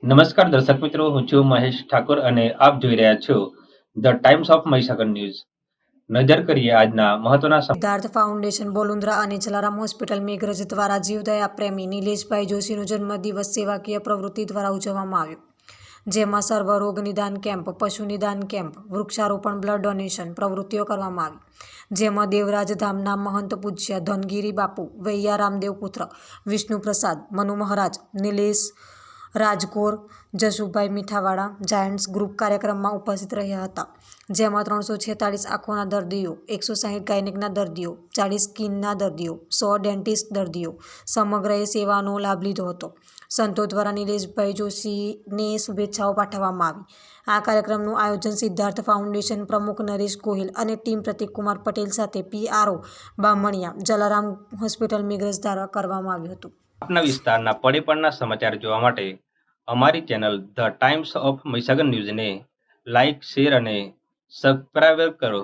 નમસ્કાર દર્શક મિત્રો, હું છું મહેશ ઠાકોર અને આપ જોઈ રહ્યા છો the Times of Mahisagar news. નજર કરીએ આજના મહત્વના સિદ્ધાર્થ ફાઉન્ડેશન બોલુન્દ્રા અને જલારામ હોસ્પિટલ મેઘરજ દ્વારા જીવદયા પ્રેમી નિલેશભાઈ જોશીનો જન્મદિવસ સેવાકીય પ્રવૃત્તિ દ્વારા ઉજવવામાં આવ્યો, જેમાં સર્વ રોગ નિદાન કેમ્પ, પશુ નિદાન કેમ્પ, વૃક્ષારોપણ, બ્લડ ડોનેશન પ્રવૃત્તિઓ કરવામાં આવી, જેમાં દેવરાજ ધામના મહંત પૂજ્ય ધનગીરી બાપુ, વૈયા રામદેવ પુત્ર, વિષ્ણુપ્રસાદ, મનુ મહારાજ, નિલેશ રાજગોર, જશુભાઈ મીઠાવાળા જાયન્ટ્સ ગ્રુપ કાર્યક્રમમાં ઉપસ્થિત રહ્યા હતા, જેમાં 346 આંખોના દર્દીઓ, 160 ગાયનેકના દર્દીઓ, 40 સ્કિનના દર્દીઓ, 100 ડેન્ટિસ્ટ દર્દીઓ સમગ્રએ સેવાનો લાભ લીધો હતો. સંતો દ્વારા નિલેશભાઈ જોશીને શુભેચ્છાઓ પાઠવવામાં આવી. આ કાર્યક્રમનું આયોજન સિદ્ધાર્થ ફાઉન્ડેશન પ્રમુખ નરેશ ગોહિલ અને ટીમ પ્રતિકકુમાર પટેલ સાથે PRO બામણિયા, જલારામ હોસ્પિટલ મેઘરજ દ્વારા કરવામાં આવ્યું હતું. આપના વિસ્તારના પડે સમાચાર જોવા માટે અમારી channel the Times of Mahisagar ન્યૂઝને લાઇક, શેર અને સબસ્ક્રાઇબ કરો.